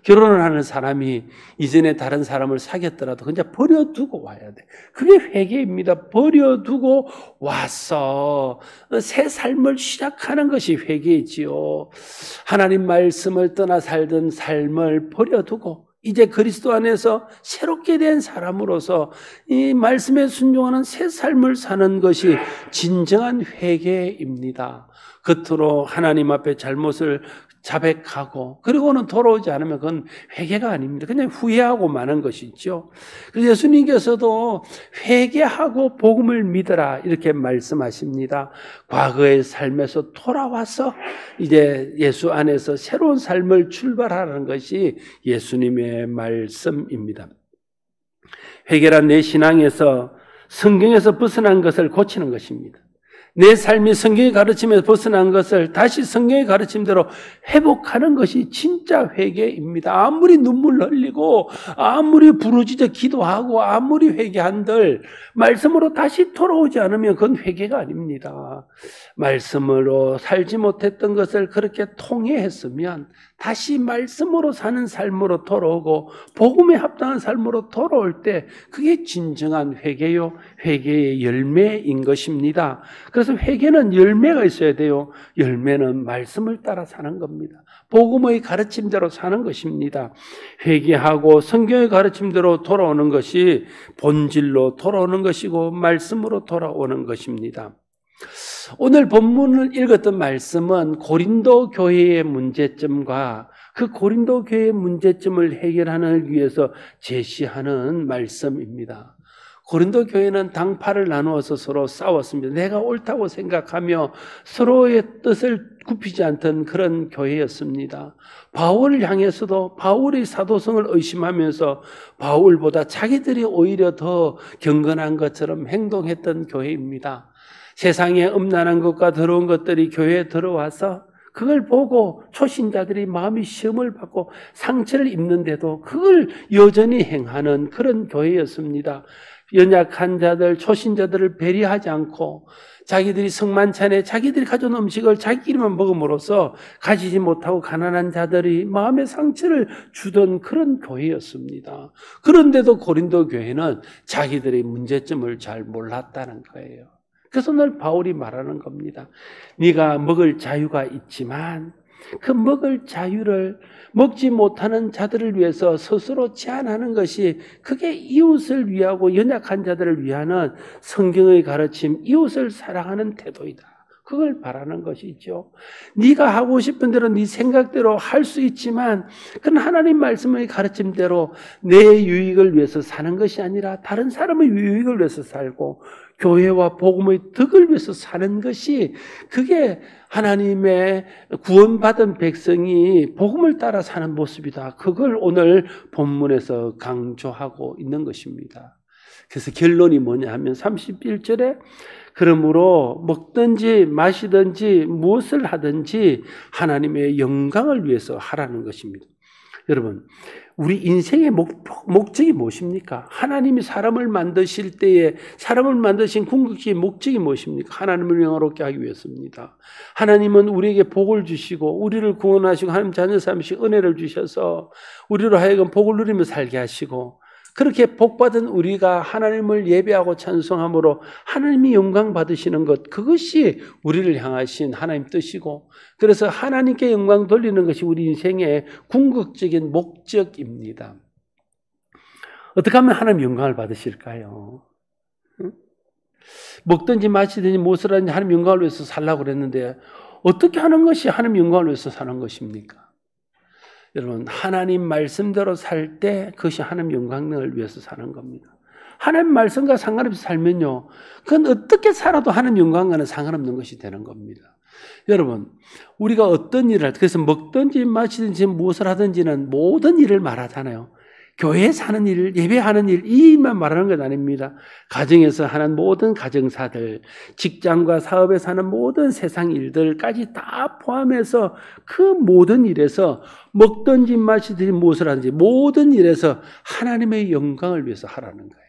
결혼을 하는 사람이 이전에 다른 사람을 사귀었더라도 그냥 버려두고 와야 돼. 그게 회개입니다. 버려두고 와서 새 삶을 시작하는 것이 회개이지요. 하나님 말씀을 떠나 살던 삶을 버려두고 이제 그리스도 안에서 새롭게 된 사람으로서 이 말씀에 순종하는 새 삶을 사는 것이 진정한 회개입니다. 겉으로 하나님 앞에 잘못을 자백하고 그리고는 돌아오지 않으면 그건 회개가 아닙니다. 그냥 후회하고 마는 것이죠. 그래서 예수님께서도 회개하고 복음을 믿어라 이렇게 말씀하십니다. 과거의 삶에서 돌아와서 이제 예수 안에서 새로운 삶을 출발하라는 것이 예수님의 말씀입니다. 회개란 내 신앙에서 성경에서 벗어난 것을 고치는 것입니다. 내 삶이 성경의 가르침에서 벗어난 것을 다시 성경의 가르침대로 회복하는 것이 진짜 회개입니다. 아무리 눈물 흘리고 아무리 부르짖어 기도하고 아무리 회개한들 말씀으로 다시 돌아오지 않으면 그건 회개가 아닙니다. 말씀으로 살지 못했던 것을 그렇게 통회했으면 다시 말씀으로 사는 삶으로 돌아오고 복음에 합당한 삶으로 돌아올 때 그게 진정한 회개요, 회개의 열매인 것입니다. 그래서 회개는 열매가 있어야 돼요. 열매는 말씀을 따라 사는 겁니다. 복음의 가르침대로 사는 것입니다. 회개하고 성경의 가르침대로 돌아오는 것이 본질로 돌아오는 것이고 말씀으로 돌아오는 것입니다. 오늘 본문을 읽었던 말씀은 고린도 교회의 문제점과 그 고린도 교회의 문제점을 해결하기 위해서 제시하는 말씀입니다. 고린도 교회는 당파를 나누어서 서로 싸웠습니다. 내가 옳다고 생각하며 서로의 뜻을 굽히지 않던 그런 교회였습니다. 바울을 향해서도 바울의 사도성을 의심하면서 바울보다 자기들이 오히려 더 경건한 것처럼 행동했던 교회입니다. 세상에 음란한 것과 더러운 것들이 교회에 들어와서 그걸 보고 초신자들이 마음이 시험을 받고 상처를 입는데도 그걸 여전히 행하는 그런 교회였습니다. 연약한 자들, 초신자들을 배려하지 않고 자기들이 성만찬에 자기들이 가져온 음식을 자기끼리만 먹음으로써 가지지 못하고 가난한 자들이 마음의 상처를 주던 그런 교회였습니다. 그런데도 고린도 교회는 자기들의 문제점을 잘 몰랐다는 거예요. 그래서 오늘 바울이 말하는 겁니다. 네가 먹을 자유가 있지만 그 먹을 자유를 먹지 못하는 자들을 위해서 스스로 제한하는 것이 그게 이웃을 위하고 연약한 자들을 위하는 성경의 가르침, 이웃을 사랑하는 태도이다. 그걸 바라는 것이죠. 네가 하고 싶은 대로 네 생각대로 할 수 있지만 그건 하나님 말씀의 가르침대로 내 유익을 위해서 사는 것이 아니라 다른 사람의 유익을 위해서 살고 교회와 복음의 덕을 위해서 사는 것이 그게 하나님의 구원받은 백성이 복음을 따라 사는 모습이다. 그걸 오늘 본문에서 강조하고 있는 것입니다. 그래서 결론이 뭐냐 하면 31절에 그러므로 먹든지 마시든지 무엇을 하든지 하나님의 영광을 위해서 하라는 것입니다. 여러분, 우리 인생의 목적이 무엇입니까? 하나님이 사람을 만드실 때에 사람을 만드신 궁극적인 목적이 무엇입니까? 하나님을 영화롭게 하기 위해서입니다. 하나님은 우리에게 복을 주시고 우리를 구원하시고 하나님 자녀 삼으시고 은혜를 주셔서 우리로 하여금 복을 누리며 살게 하시고 그렇게 복받은 우리가 하나님을 예배하고 찬송함으로 하나님이 영광 받으시는 것, 그것이 우리를 향하신 하나님 뜻이고 그래서 하나님께 영광 돌리는 것이 우리 인생의 궁극적인 목적입니다. 어떻게 하면 하나님 영광을 받으실까요? 먹든지 마시든지 무엇을 하든지 하나님 영광을 위해서 살라고 그랬는데 어떻게 하는 것이 하나님 영광을 위해서 사는 것입니까? 여러분, 하나님 말씀대로 살 때 그것이 하나님 영광을 위해서 사는 겁니다. 하나님 말씀과 상관없이 살면요, 그건 어떻게 살아도 하나님 영광과는 상관없는 것이 되는 겁니다. 여러분, 우리가 어떤 일을 할 때, 그래서 먹든지 마시든지 무엇을 하든지는 모든 일을 말하잖아요. 교회에 사는 일, 예배하는 일, 이 일만 말하는 것 아닙니다. 가정에서 하는 모든 가정사들, 직장과 사업에서 하는 모든 세상 일들까지 다 포함해서 그 모든 일에서 먹든지 마시든지 무엇을 하든지 모든 일에서 하나님의 영광을 위해서 하라는 거예요.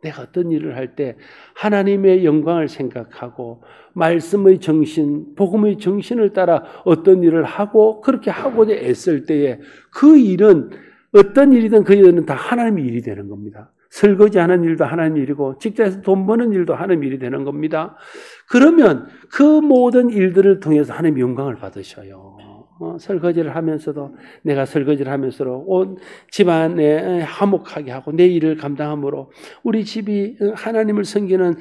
내가 어떤 일을 할 때 하나님의 영광을 생각하고 말씀의 정신, 복음의 정신을 따라 어떤 일을 하고 그렇게 하고자 애쓸 때에 그 일은 어떤 일이든 그 일은 다 하나님의 일이 되는 겁니다. 설거지하는 일도 하나님 일이고 직장에서 돈 버는 일도 하나님 일이 되는 겁니다. 그러면 그 모든 일들을 통해서 하나님 영광을 받으셔요. 설거지를 하면서도 내가 설거지를 하면서도 온 집안에 화목하게 하고 내 일을 감당함으로 우리 집이 하나님을 섬기는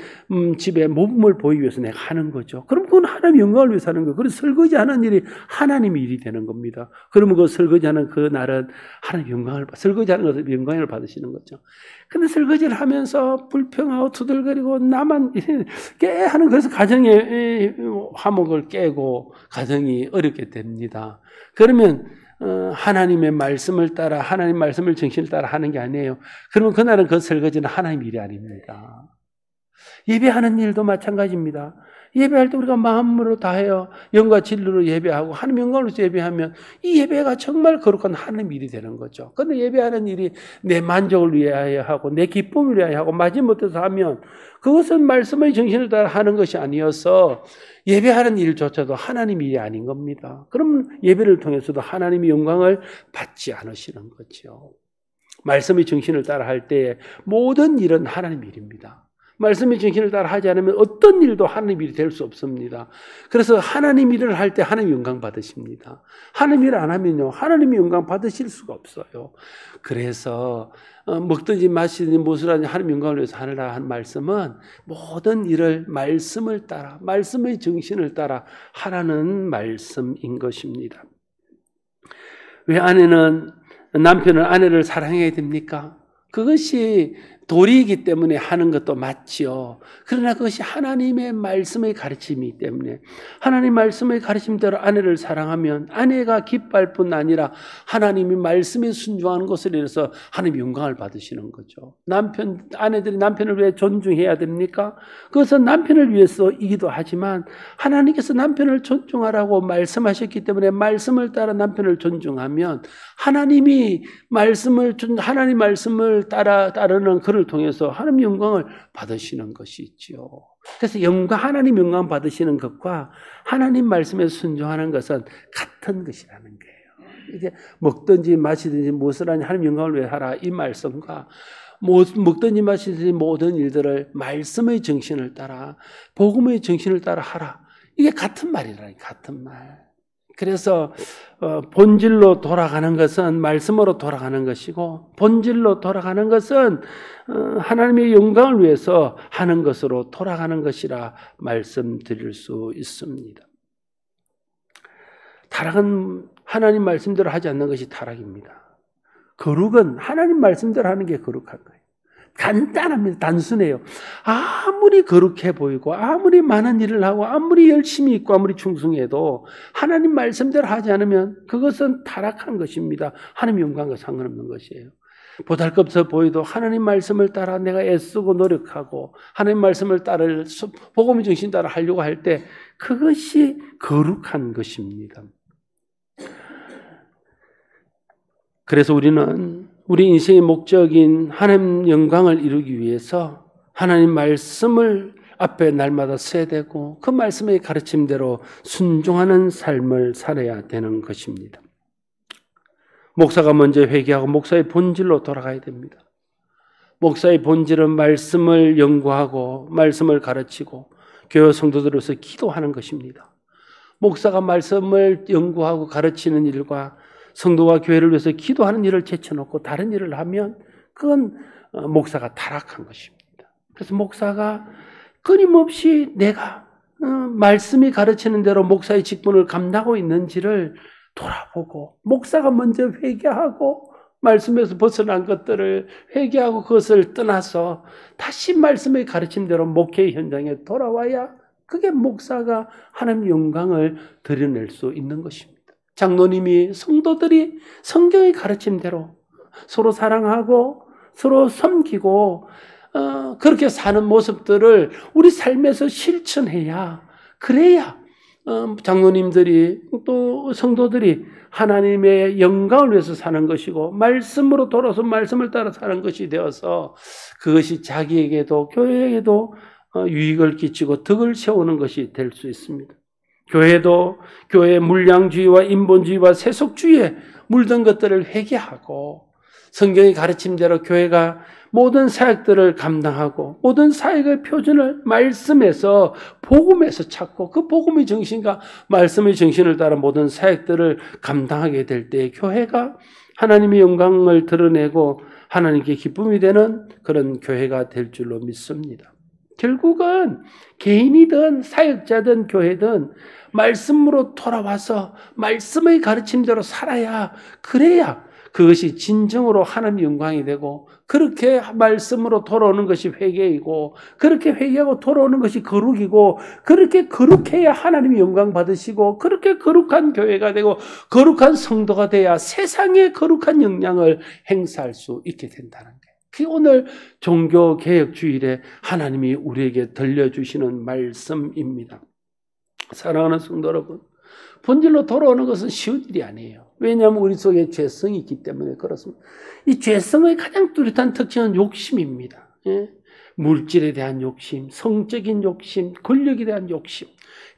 집에 모범을 보이기 위해서 내가 하는 거죠. 그럼 그건 하나님 영광을 위해서 하는 거예요. 그래서 설거지하는 일이 하나님의 일이 되는 겁니다. 그러면 그 설거지하는 그 날은 하나님 영광을 설거지하는 것을 영광을 받으시는 거죠. 근데 설거지를 하면서 불평하고 투덜거리고 나만 깨하는 그래서 가정의 화목을 깨고 가정이 어렵게 됩니다. 그러면 하나님의 말씀을 따라 하나님 말씀을 정신을 따라 하는 게 아니에요. 그러면 그날은 그 설거지는 하나님 일이 아닙니다. 예배하는 일도 마찬가지입니다. 예배할 때 우리가 마음으로 다해요. 영과 진리로 예배하고 하나님 영광으로 예배하면 이 예배가 정말 거룩한 하나님 일이 되는 거죠. 그런데 예배하는 일이 내 만족을 위하여 하고 내 기쁨을 위하여 하고 마지못해서 하면 그것은 말씀의 정신을 따라 하는 것이 아니어서 예배하는 일조차도 하나님 일이 아닌 겁니다. 그럼 예배를 통해서도 하나님의 영광을 받지 않으시는 거죠. 말씀의 정신을 따라 할 때 모든 일은 하나님 일입니다. 말씀의 정신을 따라 하지 않으면 어떤 일도 하나님 일이 될 수 없습니다. 그래서 하나님 일을 할 때 하나님 영광 받으십니다. 하나님 일을 안 하면요, 하나님의 영광 받으실 수가 없어요. 그래서 먹든지 마시든지 무엇을 하든지 하나님 영광을 위해서 하느라 한 말씀은 모든 일을 말씀을 따라 말씀의 정신을 따라 하라는 말씀인 것입니다. 왜 남편은 아내를 사랑해야 됩니까? 그것이 도리이기 때문에 하는 것도 맞지요. 그러나 그것이 하나님의 말씀의 가르침이기 때문에 하나님 말씀의 가르침대로 아내를 사랑하면 아내가 기뻐할 뿐 아니라 하나님이 말씀에 순종하는 것을 인해서 하나님 영광을 받으시는 거죠. 아내들이 남편을 왜 존중해야 됩니까? 그것은 남편을 위해서이기도 하지만 하나님께서 남편을 존중하라고 말씀하셨기 때문에 말씀을 따라 남편을 존중하면 하나님 말씀을 따르는 그를 통해서 하나님 영광을 받으시는 것이 있지요. 그래서 하나님 영광 받으시는 것과 하나님 말씀에 순종하는 것은 같은 것이라는 거예요. 이제 먹든지 마시든지 무엇을 하니 하나님 영광을 위해 하라 이 말씀과 먹든지 마시든지 모든 일들을 말씀의 정신을 따라 복음의 정신을 따라 하라. 이게 같은 말이라니 같은 말. 그래서 본질로 돌아가는 것은 말씀으로 돌아가는 것이고 본질로 돌아가는 것은 하나님의 영광을 위해서 하는 것으로 돌아가는 것이라 말씀드릴 수 있습니다. 타락은 하나님 말씀대로 하지 않는 것이 타락입니다. 거룩은 하나님 말씀대로 하는 게 거룩한 거예요. 간단합니다. 단순해요. 아무리 거룩해 보이고 아무리 많은 일을 하고 아무리 열심히 있고 아무리 충성해도 하나님 말씀대로 하지 않으면 그것은 타락한 것입니다. 하나님 영광과 상관없는 것이에요. 보잘것없어 보여도 하나님 말씀을 따라 내가 애쓰고 노력하고 하나님 말씀을 따라 복음의 정신 따라 하려고 할 때 그것이 거룩한 것입니다. 그래서 우리는 우리 인생의 목적인 하나님 영광을 이루기 위해서 하나님 말씀을 앞에 날마다 써야 되고 그 말씀의 가르침대로 순종하는 삶을 살아야 되는 것입니다. 목사가 먼저 회개하고 목사의 본질로 돌아가야 됩니다. 목사의 본질은 말씀을 연구하고 말씀을 가르치고 교회 성도들로서 기도하는 것입니다. 목사가 말씀을 연구하고 가르치는 일과 성도와 교회를 위해서 기도하는 일을 제쳐놓고 다른 일을 하면 그건 목사가 타락한 것입니다. 그래서 목사가 끊임없이 내가 말씀이 가르치는 대로 목사의 직분을 감당하고 있는지를 돌아보고 목사가 먼저 회개하고 말씀에서 벗어난 것들을 회개하고 그것을 떠나서 다시 말씀의 가르침대로 목회의 현장에 돌아와야 그게 목사가 하나님 영광을 드러낼 수 있는 것입니다. 장로님이 성도들이 성경의 가르침대로 서로 사랑하고 서로 섬기고 그렇게 사는 모습들을 우리 삶에서 실천해야 그래야 장로님들이 또 성도들이 하나님의 영광을 위해서 사는 것이고 말씀으로 돌아서 말씀을 따라 사는 것이 되어서 그것이 자기에게도 교회에게도 유익을 끼치고 덕을 세우는 것이 될 수 있습니다. 교회도 교회의 물량주의와 인본주의와 세속주의에 물든 것들을 회개하고 성경의 가르침대로 교회가 모든 사역들을 감당하고 모든 사역의 표준을 말씀에서 복음에서 찾고 그 복음의 정신과 말씀의 정신을 따라 모든 사역들을 감당하게 될 때 교회가 하나님의 영광을 드러내고 하나님께 기쁨이 되는 그런 교회가 될 줄로 믿습니다. 결국은 개인이든 사역자든 교회든 말씀으로 돌아와서 말씀의 가르침대로 살아야 그래야 그것이 진정으로 하나님의 영광이 되고 그렇게 말씀으로 돌아오는 것이 회개이고 그렇게 회개하고 돌아오는 것이 거룩이고 그렇게 거룩해야 하나님의 영광 받으시고 그렇게 거룩한 교회가 되고 거룩한 성도가 돼야 세상에 거룩한 영향을 행사할 수 있게 된다는 거예요. 그게 오늘 종교개혁주일에 하나님이 우리에게 들려주시는 말씀입니다. 사랑하는 성도 여러분, 본질로 돌아오는 것은 쉬운 일이 아니에요. 왜냐하면 우리 속에 죄성이 있기 때문에 그렇습니다. 이 죄성의 가장 뚜렷한 특징은 욕심입니다. 예? 물질에 대한 욕심, 성적인 욕심, 권력에 대한 욕심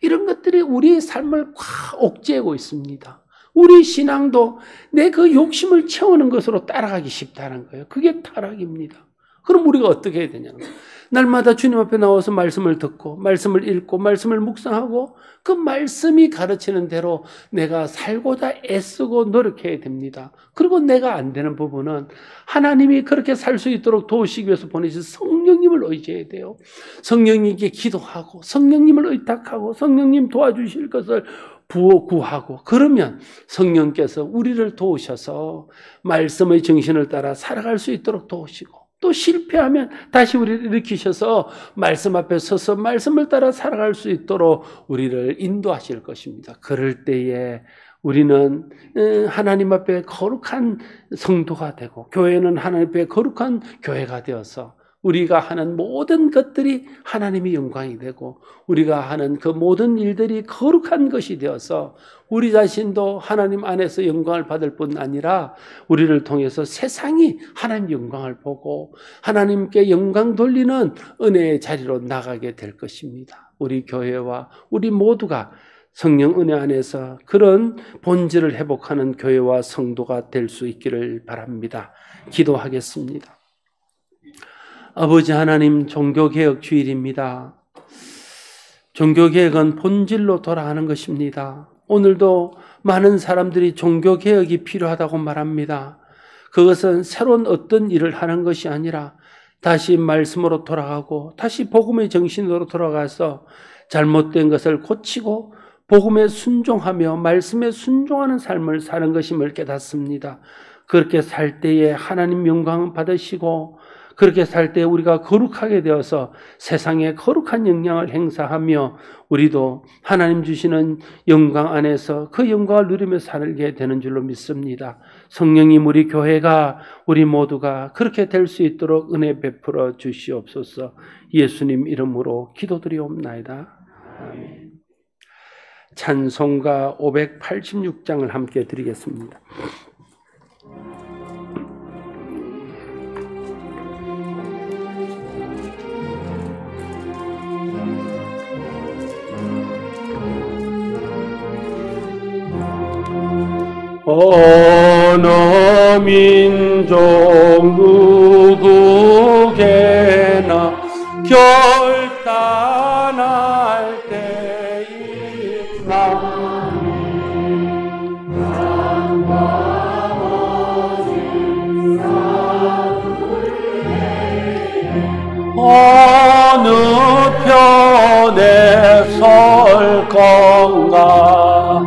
이런 것들이 우리의 삶을 확 옥죄고 있습니다. 우리 신앙도 내 그 욕심을 채우는 것으로 따라가기 쉽다는 거예요. 그게 타락입니다. 그럼 우리가 어떻게 해야 되냐는 거예요. 날마다 주님 앞에 나와서 말씀을 듣고 말씀을 읽고 말씀을 묵상하고 그 말씀이 가르치는 대로 내가 살고자 애쓰고 노력해야 됩니다. 그리고 내가 안 되는 부분은 하나님이 그렇게 살 수 있도록 도우시기 위해서 보내신 성령님을 의지해야 돼요. 성령님께 기도하고 성령님을 의탁하고 성령님 도와주실 것을 구하고 그러면 성령께서 우리를 도우셔서 말씀의 정신을 따라 살아갈 수 있도록 도우시고 또 실패하면 다시 우리를 일으키셔서 말씀 앞에 서서 말씀을 따라 살아갈 수 있도록 우리를 인도하실 것입니다. 그럴 때에 우리는 하나님 앞에 거룩한 성도가 되고, 교회는 하나님 앞에 거룩한 교회가 되어서 우리가 하는 모든 것들이 하나님의 영광이 되고, 우리가 하는 그 모든 일들이 거룩한 것이 되어서 우리 자신도 하나님 안에서 영광을 받을 뿐 아니라 우리를 통해서 세상이 하나님 영광을 보고 하나님께 영광 돌리는 은혜의 자리로 나가게 될 것입니다. 우리 교회와 우리 모두가 성령 은혜 안에서 그런 본질을 회복하는 교회와 성도가 될 수 있기를 바랍니다. 기도하겠습니다. 아버지 하나님, 종교개혁 주일입니다. 종교개혁은 본질로 돌아가는 것입니다. 오늘도 많은 사람들이 종교개혁이 필요하다고 말합니다. 그것은 새로운 어떤 일을 하는 것이 아니라 다시 말씀으로 돌아가고 다시 복음의 정신으로 돌아가서 잘못된 것을 고치고 복음에 순종하며 말씀에 순종하는 삶을 사는 것임을 깨닫습니다. 그렇게 살 때에 하나님 영광 받으시고, 그렇게 살 때 우리가 거룩하게 되어서 세상에 거룩한 영향을 행사하며 우리도 하나님 주시는 영광 안에서 그 영광을 누리며 살게 되는 줄로 믿습니다. 성령님, 우리 교회가, 우리 모두가 그렇게 될 수 있도록 은혜 베풀어 주시옵소서. 예수님 이름으로 기도드리옵나이다. 아멘. 찬송가 586장을 함께 드리겠습니다. 어느 민족 누구에게나 결단할 때 있나 어느 편에 설 건가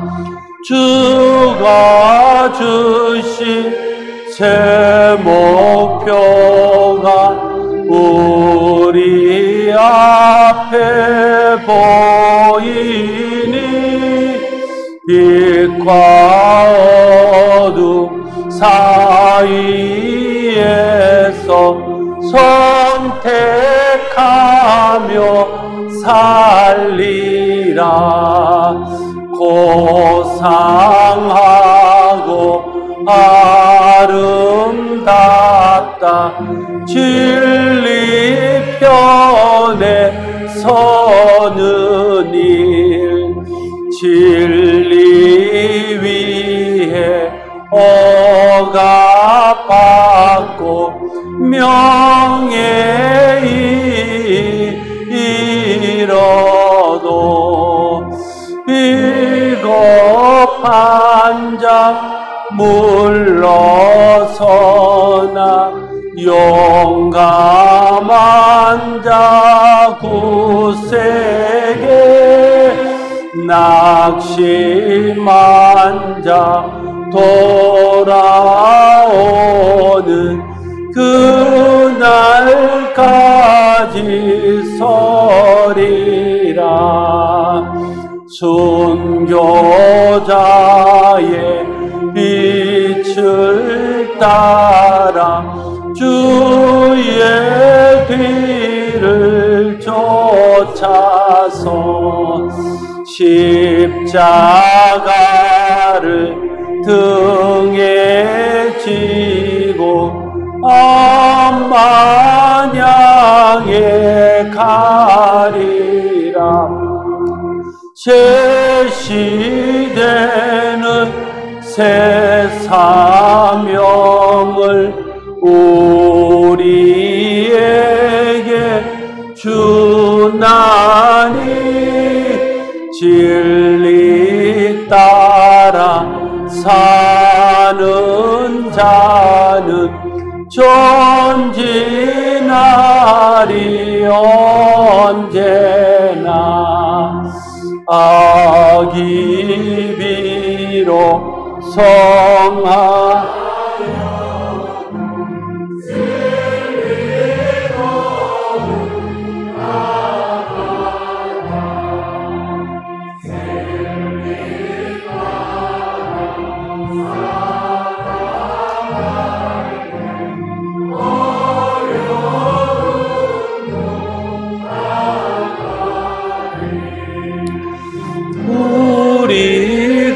주가 주신 새 목표가 우리 앞에 보이니 빛과 어둠 사이에서 선택하며 살리라. 고상하고 아름답다 진리 편에 서는 일 진리 위에 억압받고 명예히 이뤄도 비겁한 자 물러서나 용감한 자 굳세게 낙심한 자 돌아오는 그날까지 서리라. 순교자의 빛을 따라 주의 뒤를 쫓아서 십자가를 등에 지고 암만양에 가리라. 새 시대는 새 사명을 우리에게 주나니 진리 따라 사는 자는 존진하리 언제나. 악이 비록 성하여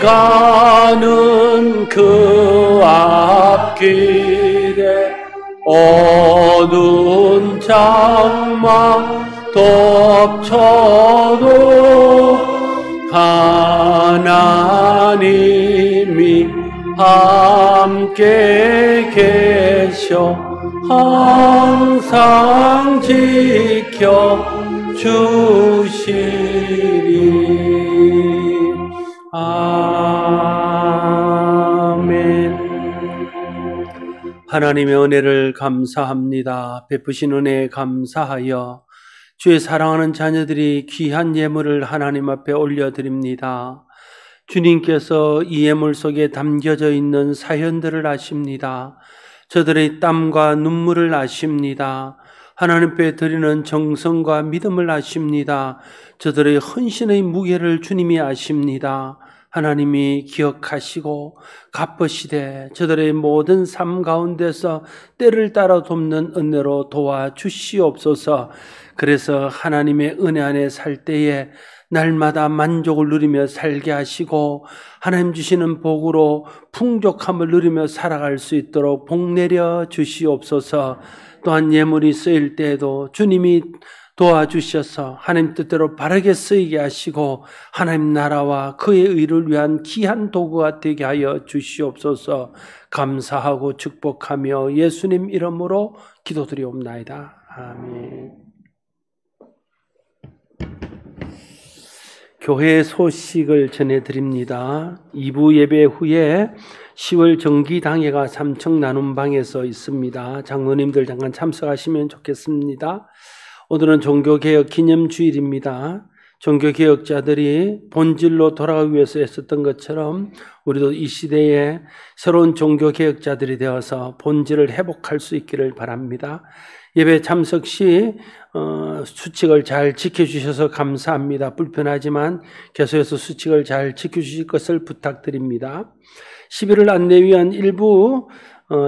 가는 그 앞길에 어두운 장막 덮쳐도 하나님이 함께 계셔 항상 지켜 주시리. 아멘. 하나님의 은혜를 감사합니다. 베푸신 은혜에 감사하여 주의 사랑하는 자녀들이 귀한 예물을 하나님 앞에 올려드립니다. 주님께서 이 예물 속에 담겨져 있는 사연들을 아십니다. 저들의 땀과 눈물을 아십니다. 하나님 앞에 드리는 정성과 믿음을 아십니다. 저들의 헌신의 무게를 주님이 아십니다. 하나님이 기억하시고 갚으시되 저들의 모든 삶 가운데서 때를 따라 돕는 은혜로 도와주시옵소서. 그래서 하나님의 은혜 안에 살 때에 날마다 만족을 누리며 살게 하시고 하나님 주시는 복으로 풍족함을 누리며 살아갈 수 있도록 복 내려 주시옵소서. 또한 예물이 쓰일 때에도 주님이 도와주셔서 하나님 뜻대로 바르게 쓰이게 하시고 하나님 나라와 그의 의를 위한 귀한 도구가 되게 하여 주시옵소서. 감사하고 축복하며 예수님 이름으로 기도드리옵나이다. 아멘. 교회 소식을 전해드립니다. 2부 예배 후에 10월 정기당회가 3층 나눔방에서 있습니다. 장로님들 잠깐 참석하시면 좋겠습니다. 오늘은 종교개혁 기념주일입니다. 종교개혁자들이 본질로 돌아가기 위해서 애썼던 것처럼 우리도 이 시대에 새로운 종교개혁자들이 되어서 본질을 회복할 수 있기를 바랍니다. 예배 참석 시 수칙을 잘 지켜주셔서 감사합니다. 불편하지만 계속해서 수칙을 잘 지켜주실 것을 부탁드립니다. 11월 안내 위한 1부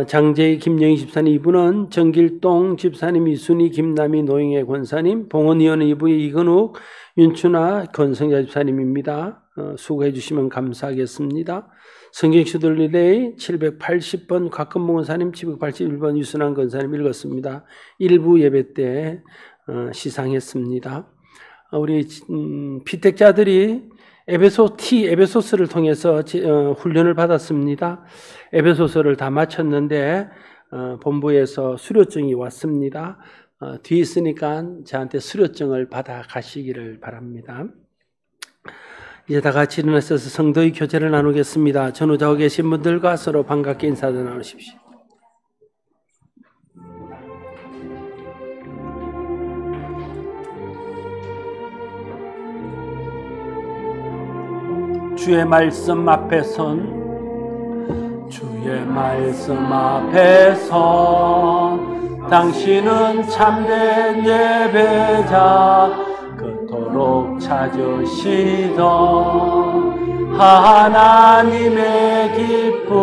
장재희 김영희 집사님 2부는 정길동 집사님 이순희 김남희 노영애 권사님 봉헌위원 2부의 이건욱 윤춘아 권성자 집사님입니다. 수고해 주시면 감사하겠습니다. 성경시들 리레이 780번 곽근봉 권사님 781번 유순환 권사님 읽었습니다. 1부 예배 때 시상했습니다. 우리 피택자들이 에베소서를 통해서 훈련을 받았습니다. 에베소서를 다 마쳤는데 본부에서 수료증이 왔습니다. 뒤에 있으니까 저한테 수료증을 받아 가시기를 바랍니다. 이제 다 같이 일어나서 성도의 교제를 나누겠습니다. 전후좌우 계신 분들과 서로 반갑게 인사도 나누십시오. 주의 말씀 앞에 선 주의 말씀 앞에 선 당신은 참된 예배자 그토록 찾으시던 하나님의 기쁨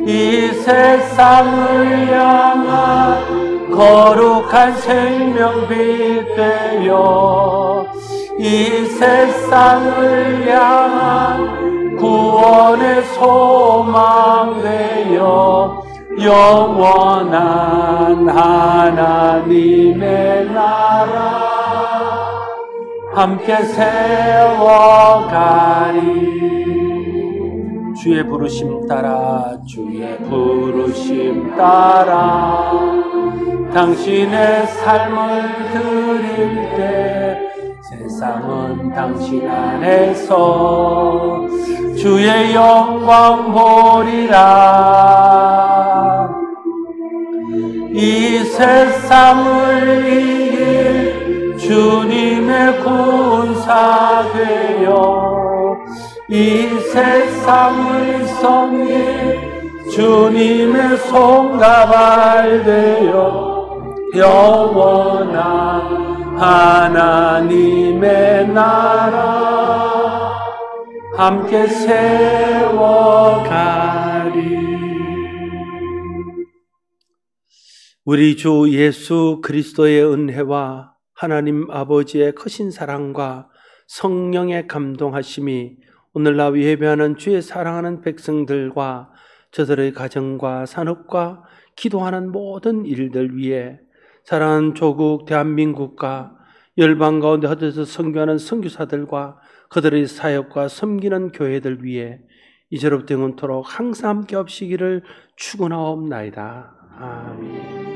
이 세상을 향한 거룩한 생명빛 되어 이 세상을 향한 구원의 소망 되어 영원한 하나님의 나라 함께 세워가리. 주의 부르심 따라 주의 부르심 따라 당신의 삶을 드릴 때 세상은 당신 안에서 주의 영광 보리라. 이 세상을 이길 주님의 군사 되어 이 세상을 섬길 주님의 손가발 되어 영원한 하나님의 나라 함께 세워가리. 우리 주 예수 그리스도의 은혜와 하나님 아버지의 크신 사랑과 성령의 감동하심이 오늘날 예배하는 주의 사랑하는 백성들과 저들의 가정과 산업과 기도하는 모든 일들 위에 사랑하는 조국 대한민국과 열방 가운데 흩어져 선교하는 선교사들과 그들의 사역과 섬기는 교회들 위에 이제로부터 영원토록 항상 함께 없시기를 축원하옵나이다. 아멘.